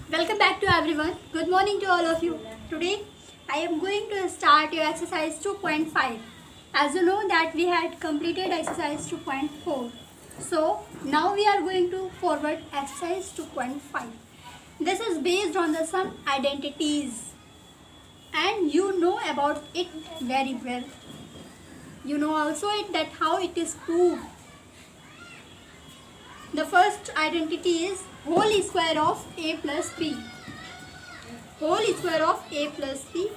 Welcome back to everyone. Good morning to all of you. Today I am going to start your exercise 2.5. As you know that we had completed exercise 2.4. So now we are going to forward exercise 2.5. This is based on the some identities and you know about it very well. You know also that how it is proved. The first identity is whole square of a plus b. Whole square of a plus b.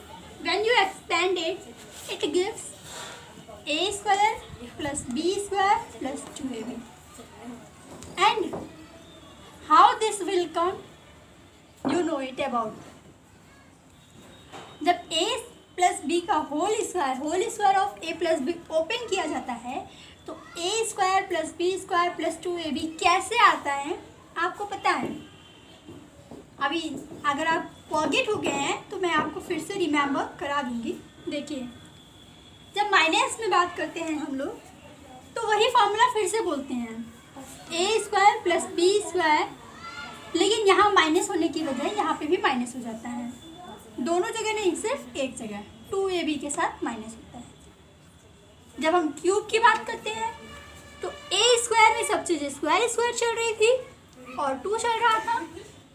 When you expand it, it gives a square plus b square plus 2ab. And how this will come, you know it about. जब a plus b का whole square of a plus b open किया जाता है तो a square plus b square plus 2ab कैसे आता है आपको पता है। अभी अगर आप फॉरगेट हो गए हैं तो मैं आपको फिर से रिमेम्बर करा दूंगी। देखिए, जब माइनस में बात करते हैं हम लोग तो वही फॉर्मूला फिर से बोलते हैं, a square plus b square, लेकिन यहाँ माइनस होने की वजह यहाँ पे भी माइनस हो जाता है। दोनों जगह नहीं, सिर्फ एक जगह 2ab के साथ माइनस होता है। जब हम क्यूब की बात करते हैं तो a स्क्वायर में सब चीज़ें स्क्वायर स्क्वायर चल रही थी और 2 चल रहा था।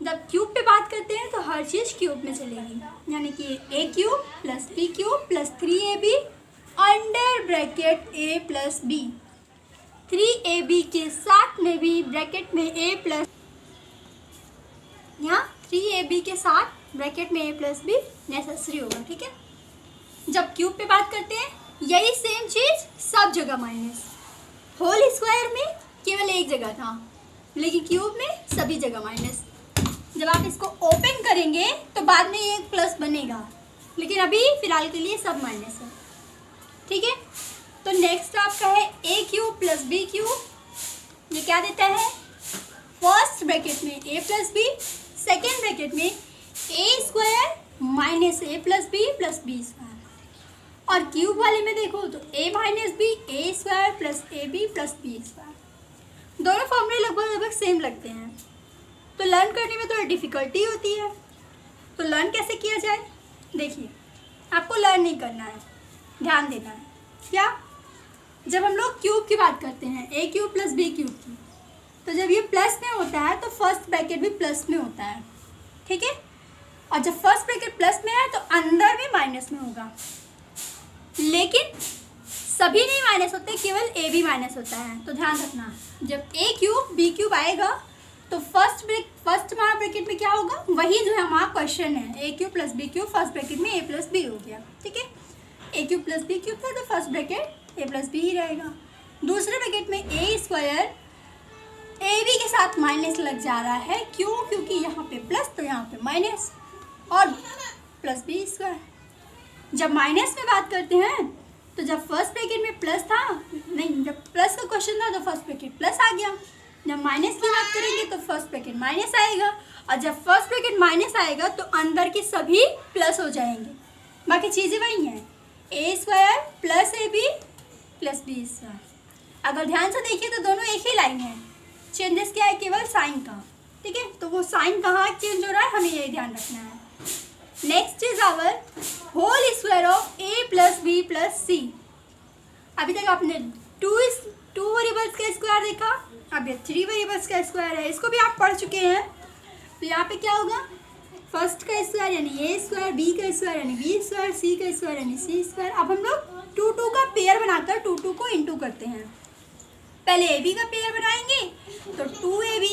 जब क्यूब पे बात करते हैं तो हर चीज़ क्यूब में चलेगी, यानी कि a cube plus b cube plus 3ab under bracket a plus b। 3ab के साथ में भी ब्रैकेट में a प्लस, यहाँ 3ab के साथ ब्रैकेट में a प्लस b नेसेसरी होगा, ठीक है। जब क्यूब पे बात करते हैं यही सेम चीज़ सब जगह माइनस। होल स्क्वायर में केवल एक जगह था, लेकिन क्यूब में सभी जगह माइनस। जब आप इसको ओपन करेंगे तो बाद में एक प्लस बनेगा, लेकिन अभी फिलहाल के लिए सब माइनस है, ठीक है। तो नेक्स्ट आपका है a cube plus b cube. ये क्या देता है, फर्स्ट ब्रैकेट में a plus b, second bracket में a square minus a plus b plus b square. और क्यूब वाले में देखो तो a minus b a square plus A B plus B square. दोनों फॉर्मूले लगभग सेम लगते हैं, तो लर्न करने में थोड़ी डिफ़िकल्टी होती है। तो लर्न कैसे किया जाए, देखिए आपको लर्न नहीं करना है, ध्यान देना है। क्या, जब हम लोग क्यूब की बात करते हैं a cube plus b cube की, तो जब ये प्लस में होता है तो फर्स्ट ब्रैकेट भी प्लस में होता है, ठीक है। और जब फर्स्ट ब्रैकेट प्लस में है तो अंदर भी माइनस में होगा, लेकिन सभी नहीं माइनस होते, केवल a भी माइनस होता है। तो ध्यान रखना, जब a क्यूब b क्यूब आएगा तो फर्स्ट हमारा ब्रैकेट में क्या होगा, वही जो है हमारा क्वेश्चन है, a cube plus b cube first bracket में a प्लस b हो गया, ठीक है। a cube plus b cube था तो first bracket a plus b ही रहेगा। दूसरे ब्रैकेट में a स्क्वायर ए बी के साथ माइनस लग जा रहा है, क्यों, क्योंकि यहाँ पे प्लस तो यहाँ पे माइनस, और प्लस बी स्क्वायर। जब माइनस में बात करते हैं तो जब फर्स्ट ब्रैकेट में प्लस था, नहीं, जब प्लस का क्वेश्चन था तो फर्स्ट ब्रैकेट प्लस आ गया। जब माइनस की बात करेंगे तो फर्स्ट ब्रैकेट माइनस आएगा, और जब फर्स्ट ब्रैकेट माइनस आएगा तो अंदर के सभी प्लस हो जाएंगे, बाकी चीज़ें वही हैं, A square plus A B plus B square. अगर ध्यान से देखिए तो दोनों एक ही लाइन है, चेंजेस क्या है, केवल साइन का, ठीक है। तो वो साइन कहाँ चेंज हो रहा है, हमें ये ध्यान रखना है। Next is our whole square of a plus B plus C. अभी तक आपने टू वेरिएबल्स का स्क्वायर देखा, अब ये 3 वेरिएबल्स का स्क्वायर है, इसको भी आप पढ़ चुके हैं। तो यहाँ पे क्या होगा, फर्स्ट का स्क्वायर यानी a स्क्वायर, b का स्क्वायर यानी b स्क्वायर, c का स्क्वायर यानी c स्क्वायर। अब हम लोग 2 का पेयर बनाकर 2 को इंटू करते हैं। पहले ए बी का पेयर बनाएंगे तो 2ab,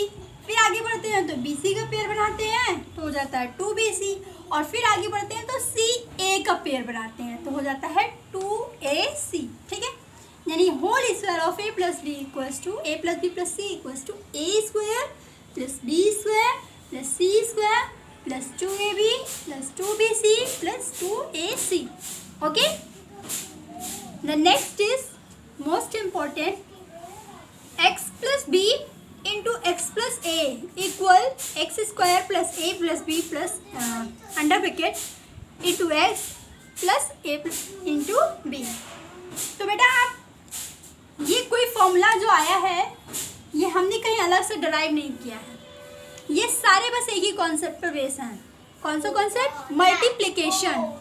फिर आगे बढ़ते हैं तो बी सी का पेयर बनाते हैं तो हो जाता है 2bc, और फिर आगे बढ़ते हैं तो सी ए का पेयर बनाते हैं तो हो जाता है 2ac, ठीक है। यानी whole square of a plus B equals to a plus B plus c equals to a square plus b square plus c square plus 2ab plus 2bc plus 2ac, okay. The next is most important, x plus b into x plus a equal x square plus A plus B plus under bracket into x plus A into b. तो बेटा आप ये कोई formula जो आया है ये हमने कहीं अलग से डराइव नहीं किया है, ये सारे बस एक ही कॉन्सेप्ट पर बेस हैं। कौन सा कॉन्सेप्ट? मल्टीप्लिकेशन।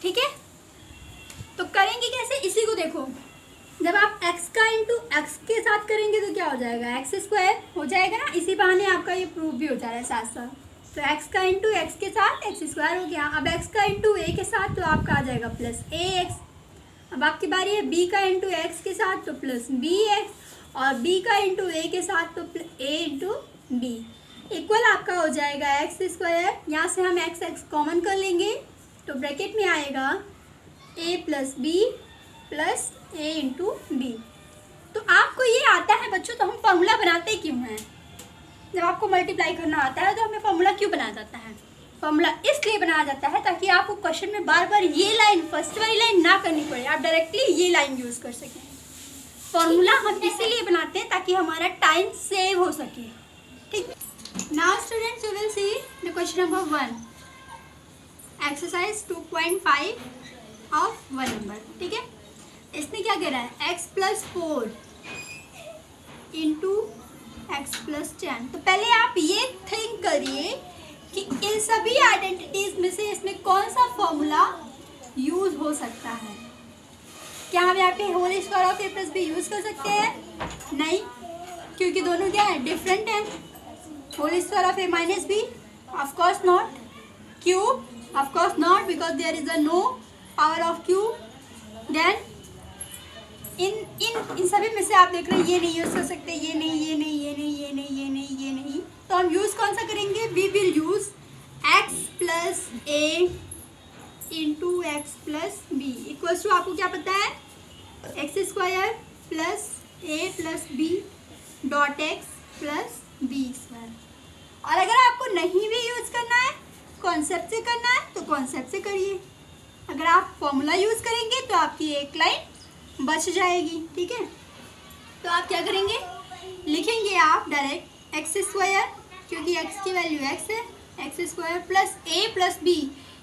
ठीक है, तो करेंगे कैसे, इसी को देखो। जब आप x का इंटू एक्स के साथ करेंगे तो क्या हो जाएगा, एक्स स्क्वायर हो जाएगा ना। इसी बहाने आपका ये प्रूफ भी हो जा रहा है साथ साथ। तो x का इंटू एक्स के साथ एक्स स्क्वायर हो गया। अब x का इंटू ए के साथ तो आपका आ जाएगा प्लस ए एक्स। अब आपकी बारी है b का इंटू एक्स के साथ तो प्लस बी एक्स, और b का इंटू ए के साथ तो a इंटू बी इक्वल आपका हो जाएगा एक्स स्क्वायर। यहाँ से हम एक्स एक्स कॉमन कर लेंगे तो ब्रैकेट में आएगा a plus B plus A into b. तो आपको ये आता है बच्चों, तो हम फॉर्मूला बनाते क्यों हैं? जब आपको मल्टीप्लाई करना आता है तो हमें फॉर्मूला क्यों बनाया जाता है? फॉर्मूला इसलिए बनाया जाता है ताकि आपको क्वेश्चन में बार बार ये लाइन, फर्स्ट वाली लाइन ना करनी पड़े, आप डायरेक्टली ये लाइन यूज कर सकें। फॉर्मूला हम इसीलिए बनाते हैं ताकि हमारा टाइम सेव हो सके। ठीक, now students you will see the question number 1, exercise 2.5 of 1 number. ठीक है, इसमें क्या कह रहा है, x plus 4 into x plus 10। तो पहले आप ये थिंक करिए कि इन सभी आइडेंटिटीज में से इसमें कौन सा फॉर्मूला यूज हो सकता है। क्या हम यहाँ पे whole square of a plus b use कर सकते हैं? नहीं, क्योंकि दोनों क्या है, डिफरेंट हैं। Whole square of A minus B, of course not. Cube, of course not, because there is a no power of cube. Then इन सभी में से आप देख रहे हैं ये नहीं यूज कर सकते, ये नहीं, ये नहीं, ये नहीं, ये नहीं, ये नहीं, ये नहीं। तो हम यूज कौन सा करेंगे? We will use X plus A into x plus B equals to, आपको क्या पता है, एक्स स्क्वायर प्लस ए plus B dot X plus B square. और अगर आपको नहीं भी यूज करना है, कॉन्सेप्ट से करना है, तो कॉन्सेप्ट से करिए। अगर आप फॉर्मूला यूज करेंगे तो आपकी एक लाइन बच जाएगी। ठीक है, तो आप क्या करेंगे, लिखेंगे आप डायरेक्ट एक्स स्क्वायर, क्योंकि एक्स की वैल्यू एक्स है, एक्स स्क्वायर प्लस ए प्लस बी।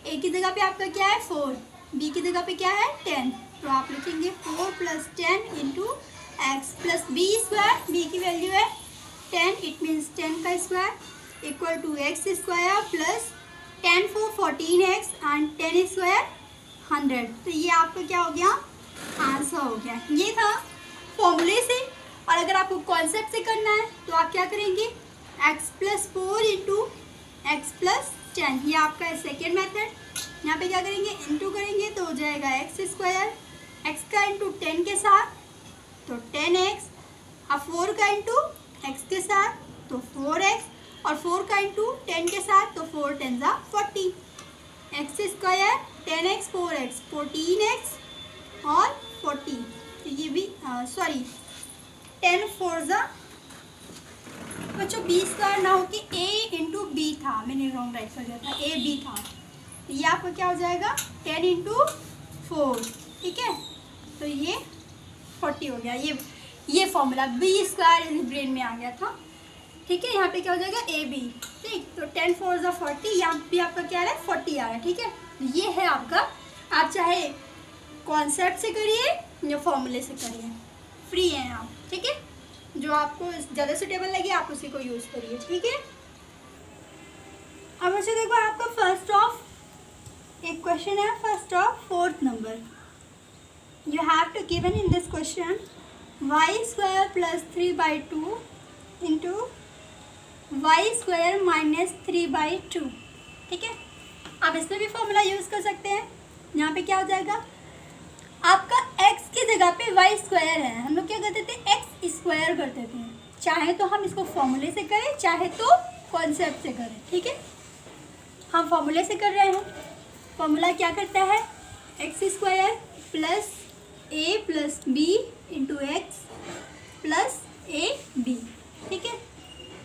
ए की जगह पे आपका क्या है 4, बी की जगह पे क्या है 10। तो आप लिखेंगे 4 plus 10 into x plus B square. B की वैल्यू है 10, इट मीन्स 10 का square equal to x square plus 10 4 14x and 10 square 100। तो ये आपका क्या हो गया, आंसर हो गया। ये था फॉर्मूले से। और अगर आपको कॉन्सेप्ट से करना है तो आप क्या करेंगे, x plus 4 into x plus 10, ये आपका है सेकेंड मेथड। यहाँ पे क्या करेंगे, इंटू करेंगे तो हो जाएगा एक्स स्क्वायर, एक्स का इंटू 10 के साथ तो 10x, अब 4 का इंटू एक्स के साथ तो 4x, और 4 का इंटू 10 के साथ तो 4 10 जा 40, x square 10x 4x 14x और 40। तो ये भी सॉरी 10 4 जा बच्चों बी स्क्वायर ना हो कि a इंटू बी था, मैंने रॉन्ग राइट कर दिया था, a b था। तो ये आपका क्या हो जाएगा 10 इंटू 4। ठीक है, तो ये 40 हो गया। ये फॉर्मूला बी स्क्वायर ब्रेन में आ गया था। ठीक है, यहाँ पे क्या हो जाएगा ए बी। ठीक, तो 10 4 जा 40, यहाँ पे आपका क्या आ रहा है 40 आ रहा है। ठीक है, ये है आपका, आप चाहे कॉन्सेप्ट से करिए या फॉर्मूले से करिए, फ्री हैं आप। ठीक है, जो आपको ज़्यादा सुटेबल लगे आप उसी को यूज़ करिए। ठीक है, अब अच्छा देखो आपका फर्स्ट ऑफ एक क्वेश्चन है, फर्स्ट ऑफ 4th नंबर। You have to given in this question y square plus 3/2 into y square minus 3/2। ठीक है, आप इसमें भी फॉर्मूला यूज़ कर सकते हैं। यहाँ पे क्या हो जाएगा, आपका x की जगह पे y स्क्वायर है, हम लोग क्या करते थे x स्क्वायर करते थे। चाहे तो हम इसको फॉर्मूले से करें, चाहे तो कॉन्सेप्ट से करें। ठीक है, हम फॉर्मूले से कर रहे हैं। फॉर्मूला क्या करता है, एक्स स्क्वायर प्लस ए plus b into x plus ए बी। ठीक है,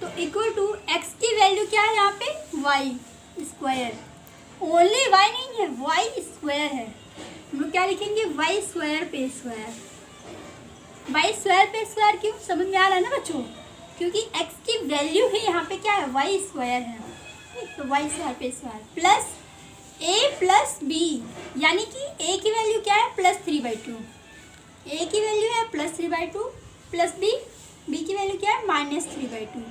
तो इक्वल टू एक्स की वैल्यू क्या है यहाँ पे वाई स्क्वायर, ओनली वाई नहीं है, वाई स्क्वायर है। हम लोग क्या लिखेंगे, वाई स्क्वायर पे स्क्वायर। वाई स्क्वायर पे स्क्वायर क्यों, समझ में आ रहा है ना बच्चों, क्योंकि x की वैल्यू है यहाँ पे क्या है वाई स्क्वायर है। तो वाई स्क्वायर पे square plus a plus b, यानी कि a की वैल्यू क्या है +3/2, a की वैल्यू है +3/2 प्लस b बी की वैल्यू क्या है -3/2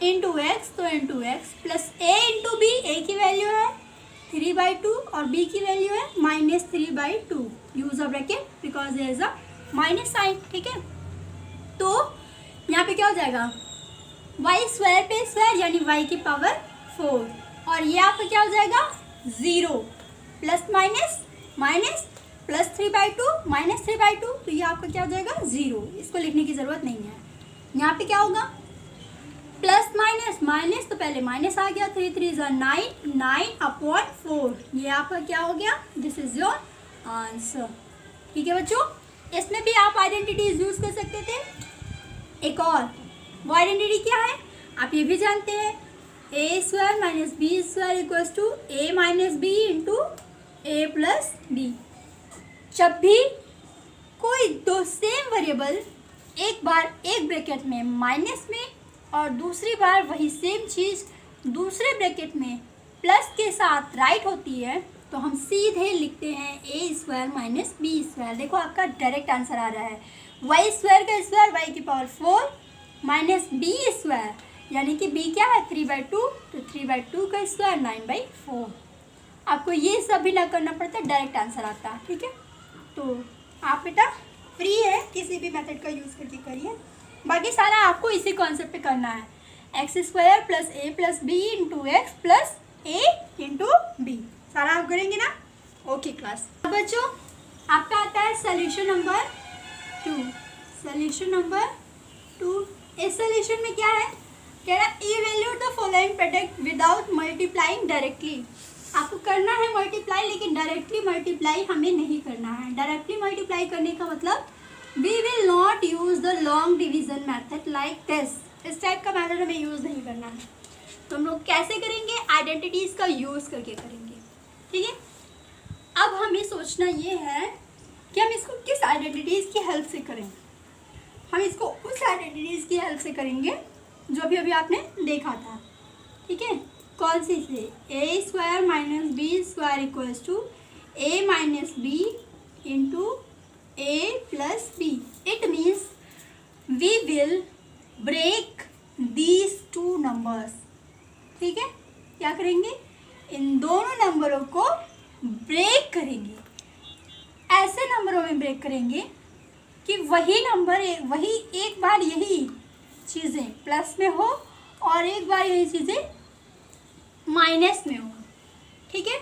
इंटू एक्स, तो इंटू एक्स प्लस ए इंटू बी, ए की वैल्यू है 3/2 और बी की वैल्यू है -3/2। Use a bracket because there is a minus sign, ठीक है। तो यहाँ पे क्या हो जाएगा वाई स्क्वायर पे स्क्वायर यानी वाई की पावर 4 और ये आपका क्या हो जाएगा 0 प्लस माइनस माइनस प्लस 3/2 -3/2, तो ये आपका क्या हो जाएगा 0। इसको लिखने की ज़रूरत नहीं है। यहाँ पे क्या होगा प्लस माइनस माइनस, तो पहले माइनस आ गया, 3 3 ज़ा 9, 9/4, ये आपका क्या हो गया, दिस इज योर आंसर। ठीक है बच्चों, इसमें भी आप आइडेंटिटीज यूज कर सकते थे। एक और वो आइडेंटिटी क्या है आप ये भी जानते हैं, A square minus B square equals to A minus B into A plus B. जब भी कोई दो सेम वेरिएबल एक बार एक ब्रैकेट में माइनस में और दूसरी बार वही सेम चीज़ दूसरे ब्रैकेट में प्लस के साथ राइट होती है तो हम सीधे लिखते हैं A square minus B square. देखो आपका डायरेक्ट आंसर आ रहा है, वाई स्क्वायर का स्क्वायर वाई की पावर 4 माइनस बी स्क्वायर यानी कि बी क्या है 3/2, तो 3/2 का स्क्वायर 9/4। आपको ये सब भी ना करना पड़ता, डायरेक्ट आंसर आता है। ठीक है, तो आप बेटा फ्री है, किसी भी मेथड का यूज़ करके करिए, बाकी सारा आपको इसी कॉन्सेप्ट पे करना है, एक्स स्क्वायर प्लस ए plus b into x plus ए इंटू बी, सारा आप करेंगे ना। ओके क्लास, अब बच्चों आपका आता है सोल्यूशन नंबर 2। सोल्यूशन नंबर 2, इस सोल्यूशन में क्या है, कह रहा है evaluate the following product without multiplying directly. आपको करना है मल्टीप्लाई, लेकिन डायरेक्टली मल्टीप्लाई हमें नहीं करना है। डायरेक्टली मल्टीप्लाई करने का मतलब we will not use the long division method like this, इस टाइप का मैथड हमें यूज़ नहीं करना है। तो हम लोग कैसे करेंगे, आइडेंटिटीज़ का यूज़ करके करेंगे। ठीक है, अब हमें सोचना ये है कि हम इसको किस आइडेंटिटीज़ की हेल्प से करें। हम इसको उस आइडेंटिटीज़ की हेल्प से करेंगे जो अभी अभी आपने देखा था। ठीक है, कौन सी से, a square minus B square equals to A minus B into A plus b. It means we will break these two numbers. ठीक है, क्या करेंगे, इन दोनों नंबरों को ब्रेक करेंगे, ऐसे नंबरों में ब्रेक करेंगे कि वही नंबर वही एक बार यही चीज़ें प्लस में हो और एक बार यही चीज़ें माइनस में हो। ठीक है,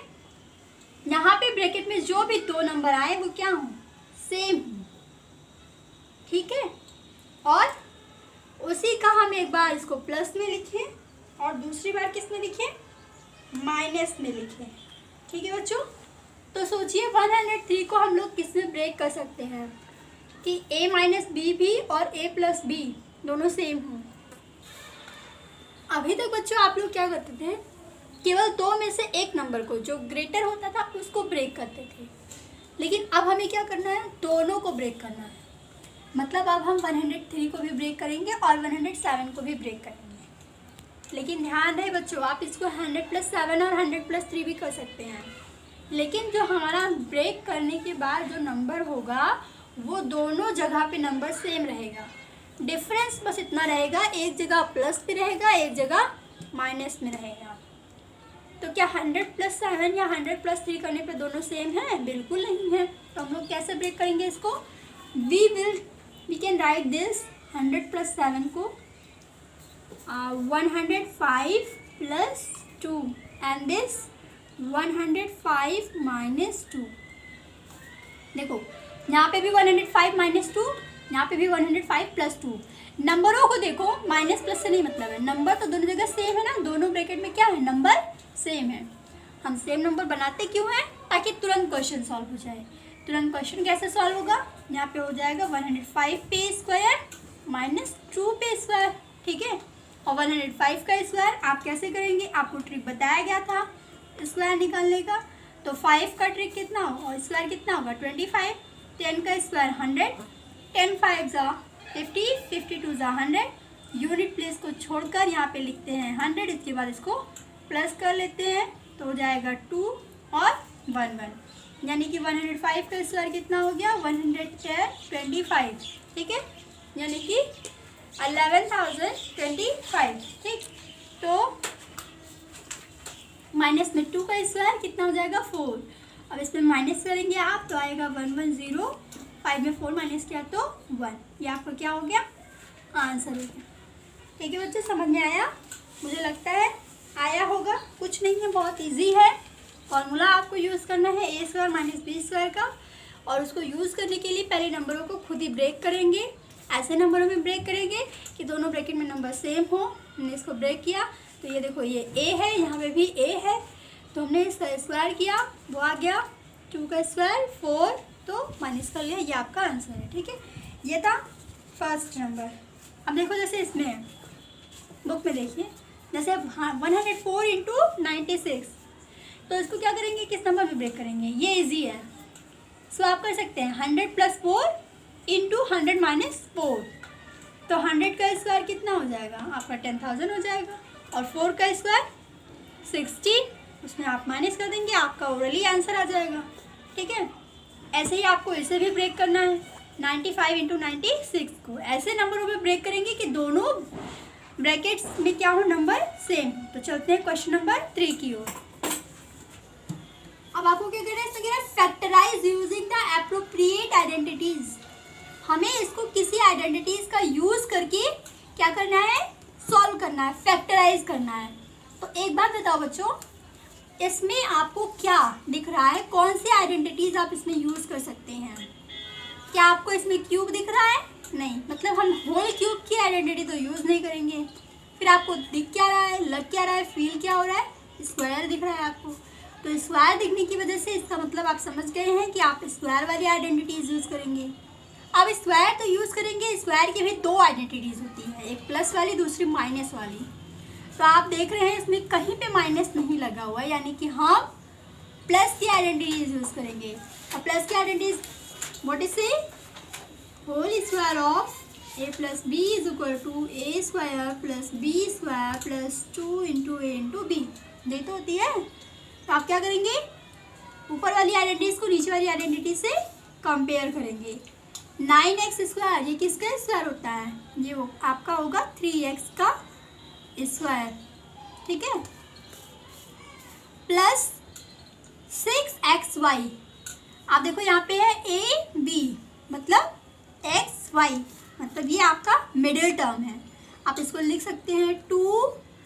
यहाँ पे ब्रैकेट में जो भी दो नंबर आए वो क्या हो, सेम हो। ठीक है, और उसी का हम एक बार इसको प्लस में लिखें और दूसरी बार किस में लिखें, माइनस में लिखें। ठीक है बच्चों, तो सोचिए 103 को हम लोग किस में ब्रेक कर सकते हैं कि a माइनस बी भी और a प्लस बी दोनों सेम हों। अभी तक बच्चों आप लोग क्या करते थे, केवल दो में से एक नंबर को जो ग्रेटर होता था उसको ब्रेक करते थे, लेकिन अब हमें क्या करना है, दोनों को ब्रेक करना है। मतलब अब हम 103 को भी ब्रेक करेंगे और 107 को भी ब्रेक करेंगे। लेकिन ध्यान रहे बच्चों, आप इसको 100+7 और 100+3 भी कर सकते हैं, लेकिन जो हमारा ब्रेक करने के बाद जो नंबर होगा वो दोनों जगह पे नंबर सेम रहेगा। डिफरेंस बस इतना रहेगा, एक जगह प्लस पे रहेगा, एक जगह माइनस में रहेगा। तो क्या 100+7 या 100+3 करने पे दोनों सेम है? बिल्कुल नहीं है। तो हम लोग कैसे ब्रेक करेंगे इसको, वी कैन राइट दिस 100+7 को 105+2 एंड दिस 105 - 2। देखो यहाँ पे भी 105 - 2, यहाँ पे भी 105+2। नंबरों को देखो, माइनस प्लस से नहीं मतलब है, नंबर तो दोनों जगह सेम है ना, दोनों ब्रैकेट में क्या है, नंबर सेम है। हम सेम नंबर बनाते क्यों हैं, ताकि तुरंत क्वेश्चन सॉल्व हो जाए। तुरंत क्वेश्चन कैसे सॉल्व होगा, यहाँ पे हो जाएगा 105 पे स्क्वायर -2 पे स्क्वायर। ठीक है, और 105 का स्क्वायर आप कैसे करेंगे, आपको ट्रिक बताया गया था स्क्वायर निकालने का। तो 5 का ट्रिक कितना होगा और स्क्वायर कितना होगा 25, 10 का स्क्वायर 100, 10 5 ज़ा 50, 52 ज़ा 100। यूनिट प्लेस को छोड़कर यहाँ पे लिखते हैं 100, इसके बाद इसको प्लस कर लेते हैं तो हो जाएगा 2 और 1 1, यानी कि 105 का स्क्वायर कितना हो गया 125। ठीक है, यानी कि 11,025, ठीक। तो माइनस में 2 का स्क्वायर कितना हो जाएगा 4। अब इसमें माइनस करेंगे आप तो आएगा 110, 5 में 4 माइनस किया तो 1। ये आपका क्या हो गया, आंसर हो गया। ठीक है बच्चों, समझ में आया? मुझे लगता है आया होगा। कुछ नहीं है, बहुत इजी है। फॉर्मूला आपको यूज़ करना है ए स्क्वायर माइनस बी स्क्वायर का, और उसको यूज़ करने के लिए पहले नंबरों को खुद ही ब्रेक करेंगे। ऐसे नंबरों में ब्रेक करेंगे कि दोनों ब्रैकेट में नंबर सेम हो। हमने इसको ब्रेक किया तो ये देखो ये ए है, यहाँ पे भी ए है, तो हमने इसका स्क्वायर किया, वो आ गया 2 का स्क्वायर 4, तो माइनस कर लिया। ये आपका आंसर है। ठीक है, ये था फर्स्ट नंबर। अब देखो जैसे इसमें है, बुक में देखिए, जैसे 104 इंटू 96, तो इसको क्या करेंगे, किस नंबर में ब्रेक करेंगे? ये इजी है, सो आप कर सकते हैं 100 + 4 इंटू 100 - 4, तो 100 का स्क्वायर कितना हो जाएगा आपका 10,000 हो जाएगा, और 4 का स्क्वायर 60, उसमें आप माइनस कर देंगे, आपका ओरली आंसर आ जाएगा। ठीक है, ऐसे ही आपको इसे भी ब्रेक करना है, 95 इंटू 96 को ऐसे नंबरों में ब्रेक करेंगे कि दोनों ब्रैकेट्स में क्या हो, नंबर सेम। तो चलते हैं क्वेश्चन नंबर 3 की ओर। अब आपको क्या करना है, इसमें कह रहा है factorize using the appropriate identities. हमें इसको किसी आइडेंटिटीज का यूज करके क्या करना है, सॉल्व करना है, फैक्टराइज करना है। तो एक बात बताओ बच्चों, इसमें आपको क्या दिख रहा है, कौन सी आइडेंटिटीज आप इसमें यूज कर सकते हैं? क्या आपको इसमें क्यूब दिख रहा है? नहीं, मतलब हम होल क्यूब की आइडेंटिटी तो यूज नहीं करेंगे। फिर आपको दिख क्या रहा है, लग क्या रहा है, फील क्या हो रहा है? स्क्वायर दिख रहा है आपको। तो स्क्वायर दिखने की वजह से इसका मतलब आप समझ गए हैं कि आप स्क्वायर वाली आइडेंटिटीज यूज करेंगे। अब स्क्वायर तो यूज करेंगे, स्क्वायर की भी 2 आइडेंटिटीज होती है, एक प्लस वाली, दूसरी माइनस वाली। तो आप देख रहे हैं इसमें कहीं पे माइनस नहीं लगा हुआ है, यानी कि हम प्लस की आइडेंटिटीज यूज करेंगे। और प्लस की आइडेंटिटीज व्हाट इज से, whole square of a + b = a² + b² + 2 × a × b, ये तो होती है। तो आप क्या करेंगे, ऊपर वाली आइडेंटिटीज को नीचे वाली आइडेंटिटी से कंपेयर करेंगे। 9x², ये किसका स्क्वायर होता है? ये वो आपका होगा 3x का स्क्वायर। ठीक है, प्लस 6xy, आप देखो यहाँ पे है a b, मतलब x y, मतलब ये आपका मिडिल टर्म है। आप इसको लिख सकते हैं 2,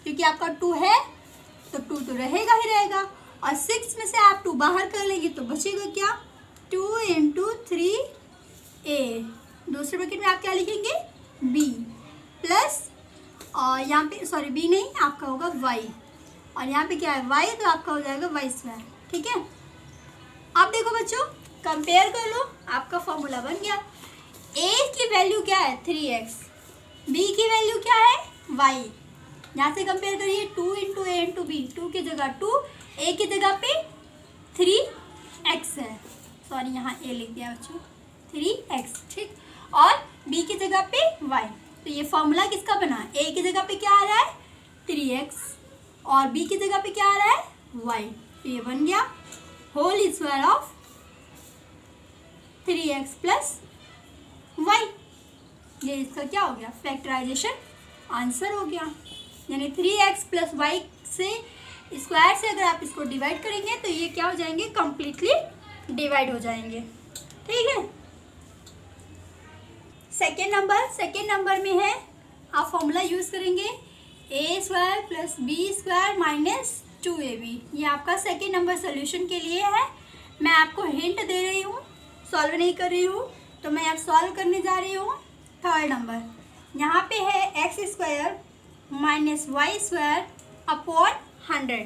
क्योंकि आपका 2 है तो 2 तो रहेगा ही रहेगा, और 6 में से आप 2 बाहर कर लेंगे तो बचेगा क्या, 2 × 3a। दूसरे ब्रैकेट में आप क्या लिखेंगे, b, प्लस, और यहाँ पे सॉरी b नहीं, आपका होगा y, और यहाँ पे क्या है y, तो आपका हो जाएगा y²। ठीक है, अब देखो बच्चों, कंपेयर कर लो, आपका फॉर्मूला बन गया। a की वैल्यू क्या है 3x, b की वैल्यू क्या है y। यहाँ से कंपेयर करिए, 2 × a × b, 2 की जगह 2, a की जगह पे 3x है, सॉरी यहाँ a लिख दिया बच्चों, 3x। ठीक, और b की जगह पे y। तो ये फॉर्मूला किसका बना, a की जगह पे क्या आ रहा है 3x, और b की जगह पे क्या आ रहा है y। तो ये बन गया whole square of 3x + y। ये इसका क्या हो गया, फैक्टराइजेशन आंसर हो गया। यानी 3x + y से स्क्वायर से अगर आप इसको डिवाइड करेंगे तो ये क्या हो जाएंगे, कंप्लीटली डिवाइड हो जाएंगे। ठीक है, सेकेंड नंबर में है, आप फॉर्मूला यूज़ करेंगे a² + b² - 2ab। ये आपका सेकेंड नंबर सोल्यूशन के लिए है। मैं आपको हिंट दे रही हूँ, सॉल्व नहीं कर रही हूँ, तो मैं अब सॉल्व करने जा रही हूँ थर्ड नंबर। यहाँ पे है x² - y² / 100।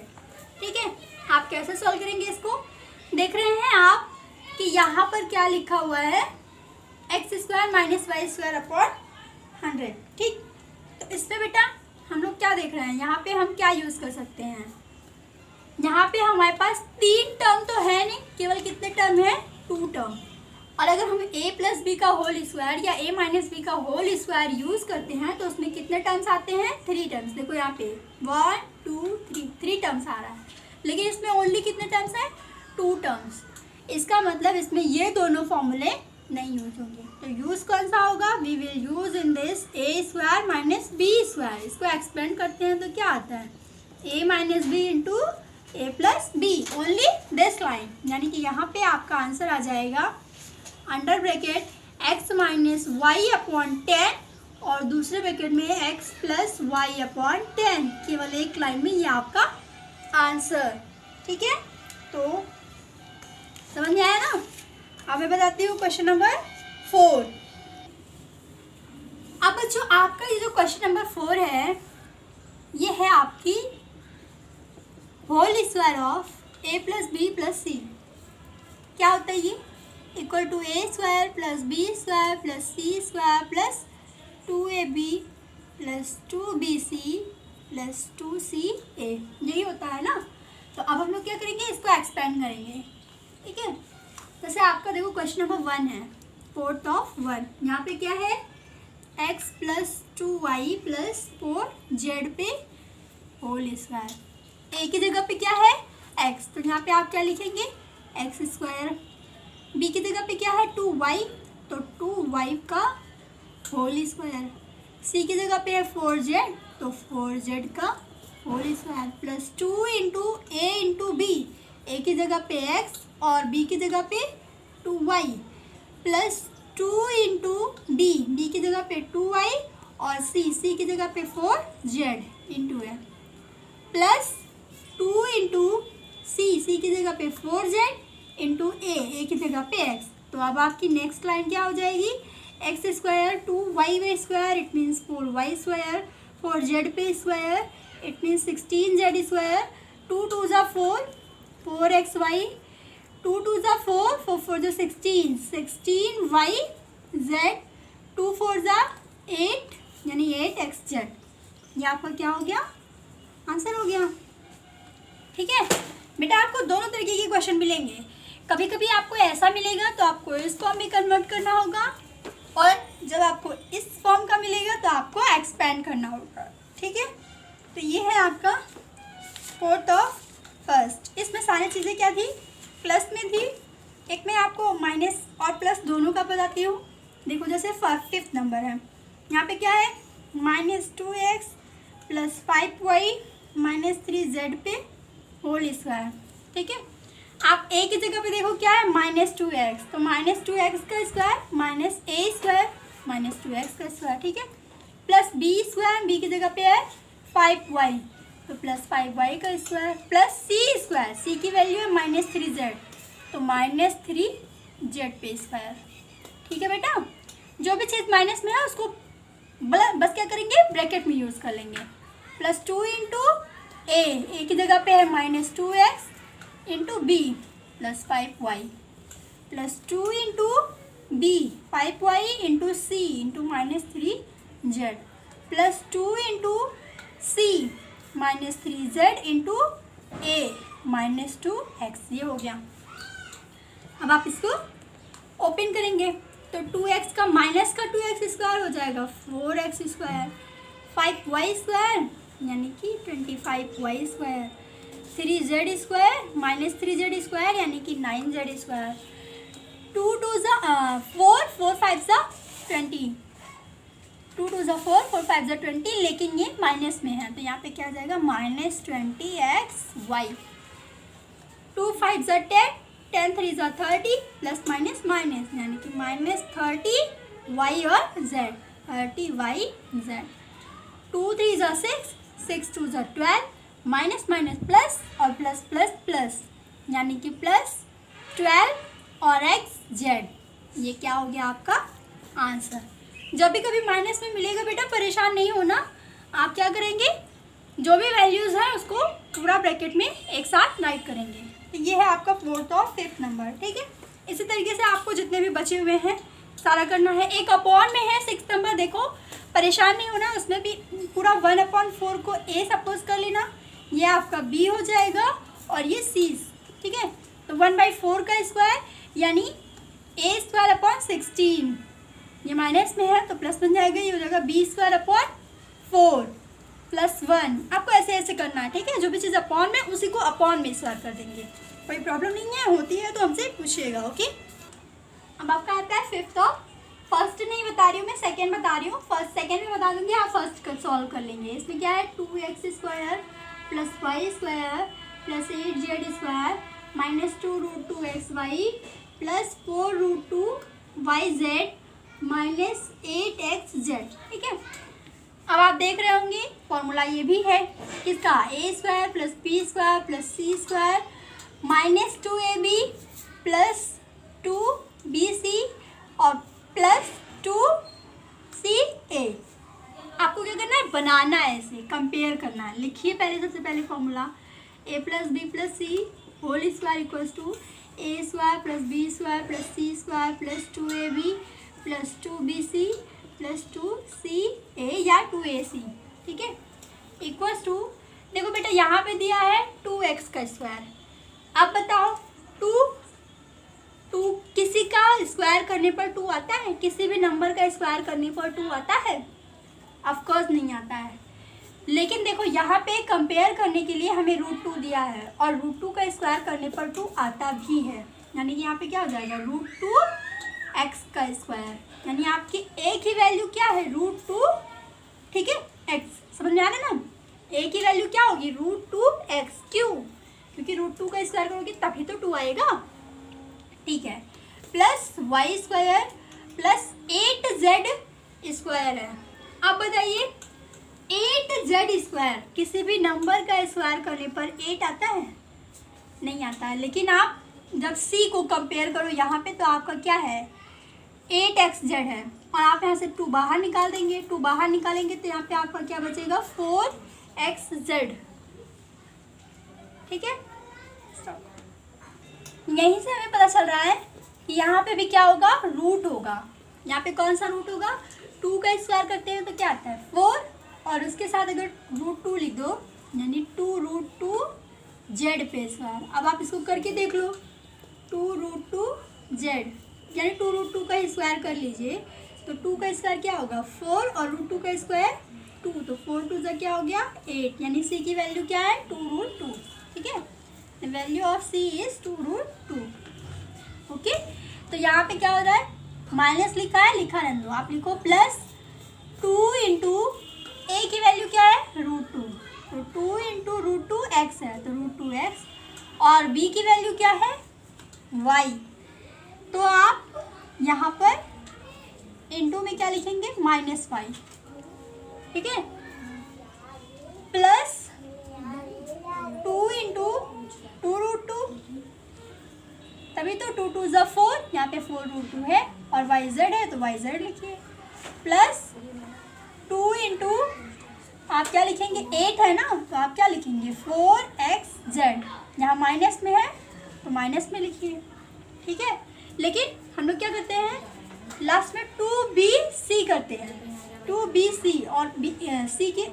ठीक है, आप कैसे सॉल्व करेंगे इसको, देख रहे हैं आप कि यहाँ पर क्या लिखा हुआ है, x² - y² / 100। ठीक, तो इस पे बेटा हम लोग क्या देख रहे हैं, यहाँ पे हम क्या यूज़ कर सकते हैं, यहाँ पे हमारे पास 3 टर्म तो है नहीं, केवल कितने टर्म है, 2 टर्म। और अगर हम a + b का होल स्क्वायर या a - b का होल स्क्वायर यूज़ करते हैं तो उसमें कितने टर्म्स आते हैं, 3 टर्म्स। देखो यहाँ पे 1 2 3 टर्म्स आ रहा है, लेकिन इसमें ओनली कितने टर्म्स हैं, 2 टर्म्स। इसका मतलब इसमें ये दोनों फॉर्मूले नहीं यूज होंगे। तो यूज़ कौन सा होगा, we will use in this a square minus B square. इसको एक्सपेंड करते हैं तो क्या आता है, a minus B into A plus b, only this line. यानी कि यहाँ पे आपका आंसर आ जाएगा under bracket x minus y upon 10 और दूसरे ब्रैकेट में x प्लस वाई अपॉन 10, केवल एक लाइन में ये आपका आंसर। ठीक है, तो समझ में आया ना। अब मैं बताती हूँ क्वेश्चन नंबर 4। अब जो आपका ये जो क्वेश्चन नंबर 4 है, ये है आपकी whole square of a plus B plus c. क्या होता है ये, equal to a square plus B square plus c square plus 2ab plus 2bc plus 2ca, यही होता है ना। तो अब हम लोग क्या करेंगे, इसको एक्सपेंड करेंगे। ठीक है, जैसे आपका देखो क्वेश्चन नंबर 1 है, 4th ऑफ 1, यहाँ पे क्या है x plus 2y plus 4z पे होल स्क्वायर। ए की जगह पे क्या है x, तो यहाँ पे आप क्या लिखेंगे x स्क्वायर। बी की जगह पे क्या है 2y, तो 2y का होल स्क्वायर। सी की जगह पे है 4z, तो 4z का होल स्क्वायर प्लस 2 इंटू ए इंटू बी, ए की जगह पे x और बी की जगह पे 2y plus 2 into D, D की जगह पे 2y और सी की जगह पे 4z इंटू है प्लस 2 इंटू सी की जगह पे 4z इंटू ए की जगह पे x। तो अब आपकी नेक्स्ट लाइन क्या हो जाएगी, एक्स स्क्वायर 2y पे square it means 4y square, 4z पे square it means 16z square, 2 2 ज़ा 4, 4xy, 2 2 ज़ा 4, 4 4 ज़ा 16, 16y z, 2 4 ज़ा 8 यानी 8xz। ये आपका क्या हो गया, आंसर हो गया। ठीक है बेटा, आपको दोनों तरीके के क्वेश्चन मिलेंगे। कभी कभी आपको ऐसा मिलेगा तो आपको इस फॉर्म में कन्वर्ट करना होगा, और जब आपको इस फॉर्म का मिलेगा तो आपको एक्सपेंड करना होगा। ठीक है, तो ये है आपका 4th ऑफ 1st। इसमें सारी चीज़ें क्या थी, प्लस में थी। एक मैं आपको माइनस और प्लस दोनों का बताती हूँ। देखो जैसे 5th नंबर है, यहाँ पे क्या है -2x plus 5y minus 3z पे होल स्क्वायर। ठीक है, आप a की जगह पे देखो क्या है -2x, तो -2x का square minus a square minus 2x का स्क्वायर। ठीक है, प्लस b स्क्वायर, b की जगह पे है 5y, तो प्लस 5y का square plus c square, c की वैल्यू है -3z, तो -3z पे स्क्वायर। ठीक है बेटा, जो भी चीज़ माइनस में है उसको बस क्या करेंगे, ब्रैकेट में यूज़ कर लेंगे। प्लस 2 इंटू ए की जगह पे है -2x into b plus 5y plus 2 into b 5y into c into -3z plus 2 into c -3z into a -2x। ये हो गया। अब आप इसको ओपन करेंगे तो 2x का माइनस का 2x स्क्वायर हो जाएगा 4x स्क्वायर, 5y स्क्वायर यानी कि 25y square, 3z square minus 3z square यानी कि 9z स्क्वायर, 2 2 ज़ा 4, 4 5 ज़ा 20, 2 2 ज़ा 4, 4 5 ज़ा 20, लेकिन ये माइनस में है तो यहाँ पे क्या आ जाएगा -20xy, 2 5 ज़ा 10, 10 3 ज़ा 30 प्लस माइनस माइनस यानी कि -30y और z, 30y z, 2 3 ज़ा 6, 6 2 ज़ा 12 माइनस माइनस प्लस और प्लस प्लस प्लस यानी कि प्लस 12 और xz। ये क्या हो गया आपका आंसर। जब भी कभी माइनस में मिलेगा बेटा परेशान नहीं होना, आप क्या करेंगे जो भी वैल्यूज़ हैं उसको पूरा ब्रैकेट में एक साथ राइट करेंगे। तो ये है आपका 4th और 5th नंबर। ठीक है, इसी तरीके से आपको जितने भी बचे हुए हैं सारा करना है। एक अपॉन में है 6th नंबर, देखो परेशान नहीं होना, उसमें भी पूरा 1/4 को a सपोज कर लेना, ये आपका b हो जाएगा और ये c। ठीक है, तो 1/4 का स्क्वायर यानी a स्क्वायर अपॉन 16, ये माइनस में है तो प्लस बन जाएगा, ये हो जाएगा b स्क्वायर अपॉन 4 प्लस 1। आपको ऐसे ऐसे करना है। ठीक है, जो भी चीज़ अपॉन में उसी को अपॉन में स्क्वायर कर देंगे, कोई प्रॉब्लम नहीं है, होती है तो हमसे पूछिएगा। ओके, अब आपका आता है 5th और फर्स्ट नहीं बता रही हूँ मैं, सेकंड बता रही हूँ। फर्स्ट सेकंड में बता दूंगी, आप फर्स्ट कर सॉल्व कर लेंगे। इसमें क्या है 2x² plus y² plus 8z² minus 2√2xy plus 4√2yz minus 8xz। ठीक है, अब आप देख रहे होंगे फॉर्मूला ये भी है किसका, a² plus b² plus c² minus 2ab plus 2bc और प्लस 2ca। आपको क्या करना है, बनाना है, ऐसे कंपेयर करना है। लिखिए पहले, सबसे पहले formula a plus B plus c whole square equals to a² plus b² plus c² plus 2ab plus 2bc plus 2ca या 2ac। ठीक है, इक्वल्स टू, देखो बेटा यहाँ पे दिया है 2x का स्क्वायर। अब बताओ 2 किसी का स्क्वायर करने पर 2 आता है? किसी भी नंबर का स्क्वायर करने पर 2 आता है? ऑफ कोर्स नहीं आता है। लेकिन देखो यहाँ पे कंपेयर करने के लिए हमें √2 दिया है और √2 का स्क्वायर करने पर 2 आता भी है। यानी कि यहाँ पे क्या हो जाएगा, √2x का स्क्वायर। यानी आपकी a की वैल्यू क्या है, √2। ठीक है, x समझ में आ रहा है ना। a की वैल्यू क्या होगी, √2x। क्यों? क्योंकि √2 का स्क्वायर करोगे तभी तो 2 आएगा। ठीक है, प्लस y² प्लस 8z² है। अब बताइए 8z² किसी भी नंबर का स्क्वायर करने पर 8 आता है? नहीं आता है। लेकिन आप जब c को कंपेयर करो यहाँ पे तो आपका क्या है, 8xz है और आप यहाँ से 2 बाहर निकाल देंगे। 2 बाहर निकालेंगे तो यहाँ पे आपका क्या बचेगा, 4xz। ठीक है, यहीं से हमें पता चल रहा है कि यहाँ पे भी क्या होगा, रूट होगा। यहाँ पे कौन सा रूट होगा, 2 का स्क्वायर करते हैं तो क्या आता है 4 और उसके साथ अगर √2 लिख दो यानी 2√2z पे स्क्वायर। अब आप इसको करके देख लो, 2√2z यानी 2√2 का स्क्वायर कर लीजिए तो 2 का स्क्वायर क्या होगा 4 और √2 का स्क्वायर 2, तो 4 2 जा क्या हो गया 8। यानी c की वैल्यू क्या है 2√2। ठीक है, the value of c is 2√2। Okay, तो यहाँ पे क्या हो रहा है, माइनस लिखा है, लिखा रहने दो, आप लिखो प्लस 2 इंटू a की वैल्यू क्या है √2, तो 2 इंटू √2x है तो √2x और b की वैल्यू क्या है y। तो आप यहाँ पर इंटू में क्या लिखेंगे -y। ठीक है, प्लस 2 इंटू 2√2 तभी तो 2 2 ज़ा 4, यहाँ पे 4√2 है और yz है तो yz लिखिए। प्लस 2 इंटू आप क्या लिखेंगे 8 है ना तो आप क्या लिखेंगे 4xz। यहाँ माइनस में है तो माइनस में लिखिए। ठीक है, लेकिन हम लोग क्या करते हैं लास्ट में 2bc करते हैं, 2bc और c के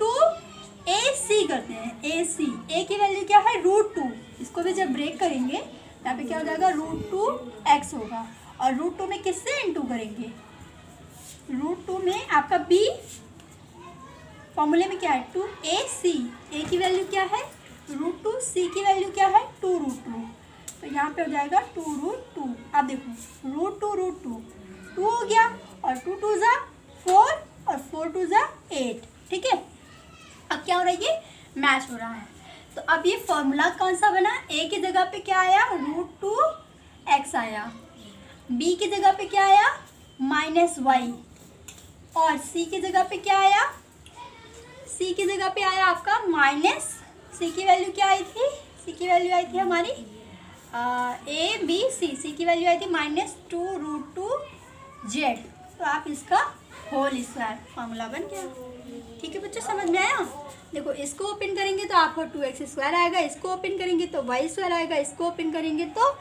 2ac करते हैं, ac। a की वैल्यू क्या है √2, इसको भी जब ब्रेक करेंगे यहाँ पे क्या हो जाएगा √2x होगा और √2 में किससे इंटू करेंगे, √2 में आपका b फॉर्मूले में क्या है 2ac। a की वैल्यू क्या है √2, c की वैल्यू क्या है 2√2, तो यहाँ पे हो जाएगा 2√2। आप देखो √2 2 हो गया और 2 2 ज़ा 4 और 4 2 ज़ा 8। ठीक है, अब क्या हो रहा है, ये मैच हो रहा है। तो अब ये फॉर्मूला कौन सा बना, a की जगह पे क्या आया √2x आया, b की जगह पे क्या आया -y और c की जगह पे क्या आया, c की जगह पे आया आपका माइनस, c की वैल्यू क्या आई थी, c की वैल्यू आई थी हमारी a b c की वैल्यू आई थी -2√2z। तो आप इसका होल स्क्वायर फॉर्मूला बन गया। ठीक है बच्चों, समझ में आया। देखो इसको ओपन करेंगे तो आपको 2x² आएगा, इसको ओपन करेंगे तो y² आएगा, इसको ओपन करेंगे तो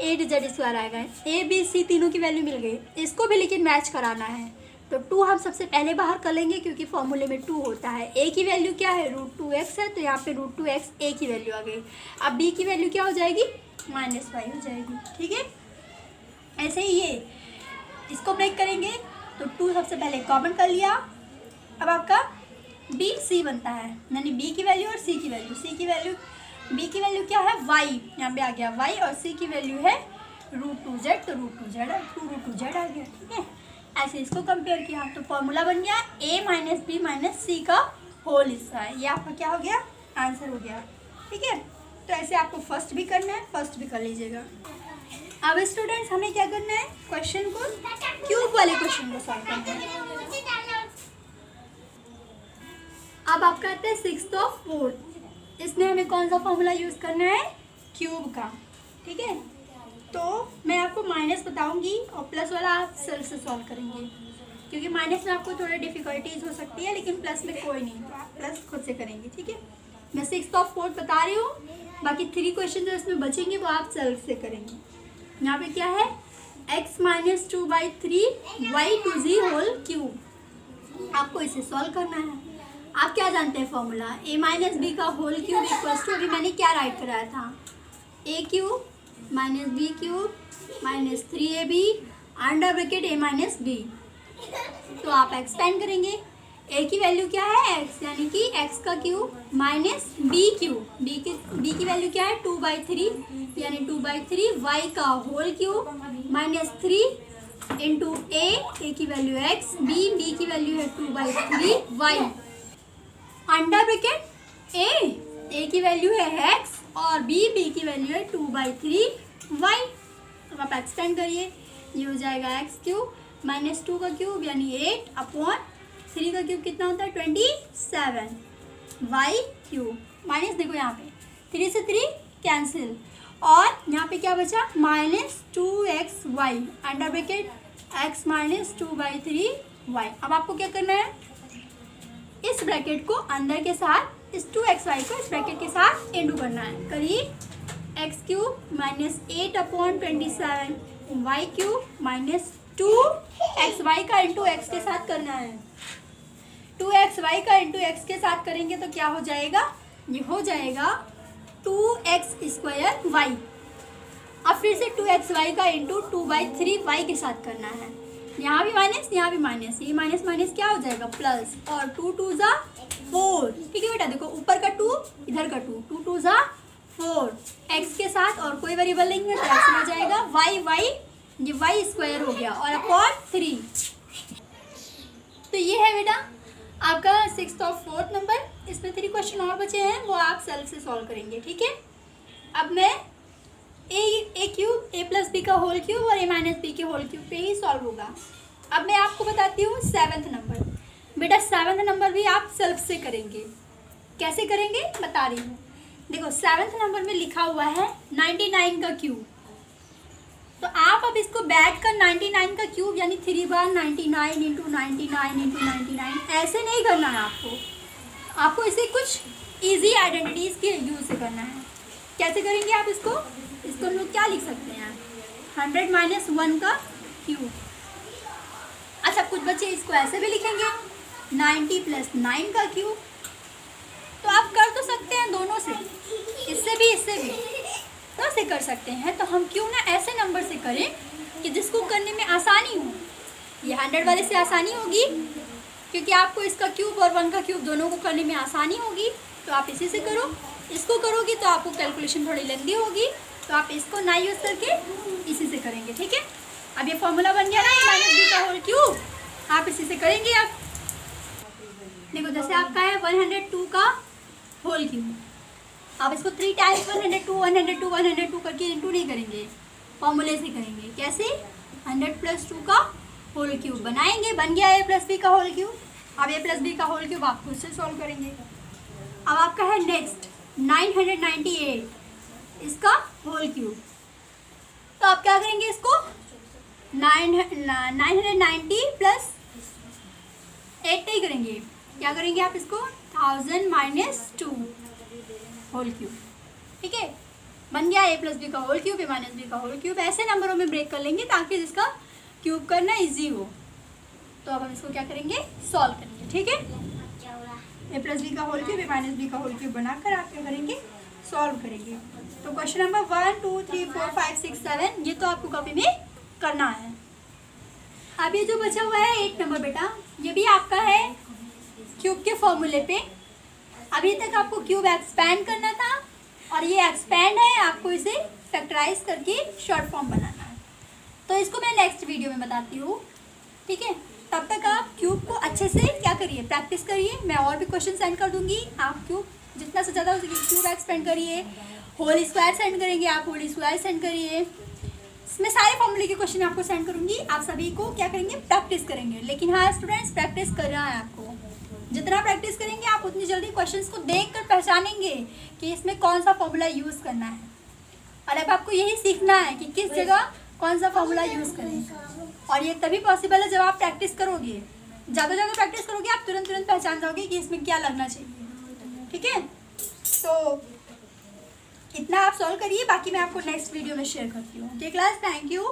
8z² आएगा। a b c तीनों की वैल्यू मिल गई, इसको भी लेकिन मैच कराना है तो 2 हम सबसे पहले बाहर कर लेंगे क्योंकि फॉर्मूले में 2 होता है। a की वैल्यू क्या है √2x है तो यहाँ पे √2x a की वैल्यू आ गई। अब b की वैल्यू क्या हो जाएगी -y हो जाएगी। ठीक है, ऐसे ही ये इसको ब्रेक करेंगे तो 2 सबसे पहले कॉमन कर लिया। अब आपका b c बनता है, यानी b की वैल्यू और c की वैल्यू, c की वैल्यू b की वैल्यू क्या है y, यहाँ पे आ गया y और c की वैल्यू है √2z तो √2z आ गया। ठीक है, ऐसे इसको कंपेयर किया तो फॉर्मूला बन गया a माइनस बी माइनस सी का होल स्क्वायर। ये आपका क्या हो गया, आंसर हो गया। ठीक है, तो ऐसे आपको फर्स्ट भी करना है, फर्स्ट भी कर लीजिएगा। अब स्टूडेंट्स हमें क्या करना है, क्वेश्चन को क्यूब वाले क्वेश्चन को सॉल्व करना है। अब आपका आता है 6th ऑफ 4th, इसमें हमें कौन सा फॉर्मूला यूज़ करना है, क्यूब का। ठीक है, तो मैं आपको माइनस बताऊंगी और प्लस वाला आप सेल्फ से सॉल्व करेंगे, क्योंकि माइनस में आपको थोड़ी डिफिकल्टीज हो सकती है, लेकिन प्लस में कोई नहीं, तो आप प्लस खुद से करेंगे। ठीक है, मैं 6th ऑफ 4th बता रही हूँ, बाकी 3 क्वेश्चन जो इसमें बचेंगे वो आप सेल्फ से करेंगे। यहाँ पे क्या है, x माइनस 2/3 y टू जी होल क्यूब, आपको इसे सॉल्व करना है। आप क्या जानते हैं फॉर्मूला, a माइनस बी का होल क्यूब इक्वल्स टू, अभी मैंने क्या राइट कराया था, a cube minus b cube minus 3ab under bracket a minus b. तो आप एक्सपेंड करेंगे, a की वैल्यू क्या है x, यानी कि x का cube minus b cube, b की वैल्यू क्या है 2/3 यानी 2/3 y का whole cube minus 3 into a की वैल्यू x, b की वैल्यू है 2/3 y अंडर ब्रैकेट a की वैल्यू है x और b की वैल्यू है 2/3 y। अब आप एक्सटेंड करिए, ये हो जाएगा x क्यूब माइनस 2 का क्यूब यानी 8/3 का क्यूब कितना होता है 27 y क्यूब माइनस, देखो यहाँ पे 3 से 3 कैंसिल और यहाँ पे क्या बचा minus 2xy under bracket x minus 2/3 y। अब आपको क्या करना है, इस ब्रैकेट को अंदर के साथ, इस 2xy को इस ब्रैकेट के साथ इंटू करना है। करिए, x cube minus 8/27 y cube minus 2xy का इंटू x के साथ करना है। 2xy का इंटू x के साथ करेंगे तो क्या हो जाएगा, ये हो जाएगा 2x² y। अब फिर से 2xy का इंटू 2/3 y के साथ करना है, यहाँ भी माइनस यहाँ भी माइनस, ये माइनस माइनस क्या हो जाएगा प्लस, और 2 2 जा 4। ठीक है बेटा, देखो ऊपर का 2 इधर का 2, 2 2 जा 4, x के साथ और कोई वेरिएबल नहीं है तो x हो जाएगा y, ये y² हो गया और अपॉन 3। तो ये है बेटा आपका 6th ऑफ 4th नंबर। इसमें 3 क्वेश्चन और बचे हैं, वो आप सेल्फ से सॉल्व करेंगे। ठीक है, अब मैं a cube a plus b का होल क्यूब और a माइनस बी के होल क्यूब पे ही सॉल्व होगा। अब मैं आपको बताती हूँ 7th नंबर। बेटा 7th नंबर भी आप सेल्फ से करेंगे, कैसे करेंगे बता रही हूँ। देखो 7th नंबर में लिखा हुआ है 99 का क्यूब, तो आप अब इसको बैठ कर 99 का क्यूब यानी 3 बार 99 इंटू 99 इंटू 99 ऐसे नहीं करना है आपको इसे कुछ इजी आइडेंटिटीज के यूज से करना है। कैसे करेंगे आप इसको हम लोग क्या लिख सकते हैं, 100 माइनस 1 का क्यूब। अच्छा, कुछ बच्चे इसको ऐसे भी लिखेंगे 90 प्लस 9 का क्यूब। तो आप कर तो सकते हैं दोनों से, इससे भी तो से कर सकते हैं। तो हम क्यों ना ऐसे नंबर से करें कि जिसको करने में आसानी हो। ये 100 वाले से आसानी होगी क्योंकि आपको इसका क्यूब और 1 का क्यूब दोनों को करने में आसानी होगी, तो आप इसी से करो। इसको करोगी तो आपको कैलकुलेशन थोड़ी लेंदी होगी, तो आप इसको ना यूज़ करके इसी से करेंगे। ठीक है, अब ये फॉर्मूला बन गया ना, माइनस बी का होल क्यूब, आप इसी से करेंगे। आप देखो जैसे आपका है 102 का होल क्यूब, आप इसको 3 टाइम्स 102 करके इंटू नहीं करेंगे, फॉर्मूले से करेंगे। कैसे, 100 प्लस 2 का होल क्यूब बनाएंगे, बन गया a प्लस बी का होल क्यूब। अब a प्लस बी का होल क्यूब आप खुद से सॉल्व करेंगे। अब आपका है नेक्स्ट 998 इसका होल क्यूब, तो आप क्या करेंगे, इसको 990 प्लस 8 नहीं करेंगे, क्या करेंगे आप इसको 1000 माइनस 2 होल क्यूब। ठीक है, बन गया a प्लस बी का whole cube, a minus b का होल क्यूब। ऐसे नंबरों में ब्रेक कर लेंगे ताकि जिसका क्यूब करना इजी हो। तो अब हम इसको क्या करेंगे, सॉल्व करेंगे। ठीक है, a प्लस बी का whole cube, a minus b का होल क्यूब बनाकर आप क्या करेंगे, सॉल्व करेंगे। तो क्वेश्चन नंबर 1 2 3 4 5 6 7 ये तो आपको कॉपी में करना है। अब ये जो बचा हुआ है 8 नंबर बेटा, ये भी आपका है क्यूब के फॉर्मूले पे। अभी तक आपको क्यूब एक्सपैंड करना था और ये एक्सपैंड है, आपको इसे फैक्टराइज करके शॉर्ट फॉर्म बनाना है। तो इसको मैं नेक्स्ट वीडियो में बताती हूँ। ठीक है। तब तक आप क्यूब को अच्छे से क्या करिए, प्रैक्टिस करिए। मैं और भी क्वेश्चन सेंड कर दूंगी, आप क्यूब जितना से ज़्यादा क्यूब एक्सपेंड करिए। होल स्क्वायर सेंड करेंगे आप, होल स्क्वायर सेंड करिए। मैं सारे फॉर्मूले के क्वेश्चन आपको सेंड करूंगी, आप सभी को क्या करेंगे, प्रैक्टिस करेंगे। लेकिन हाँ स्टूडेंट्स, प्रैक्टिस करना है आपको। जितना प्रैक्टिस करेंगे आप उतनी जल्दी क्वेश्चंस को देखकर पहचानेंगे कि इसमें कौन सा फॉर्मूला यूज़ करना है। और अब आपको यही सीखना है कि किस जगह कौन सा फॉर्मूला यूज़ करें। और ये तभी पॉसिबल है जब आप प्रैक्टिस करोगे। ज़्यादा ज़्यादा प्रैक्टिस करोगे आप तुरंत तुरंत पहचान जाओगे कि इसमें क्या लगना चाहिए। ठीक है, तो इतना आप सॉल्व करिए, बाकी मैं आपको नेक्स्ट वीडियो में शेयर करती हूँ। Okay class, thank you.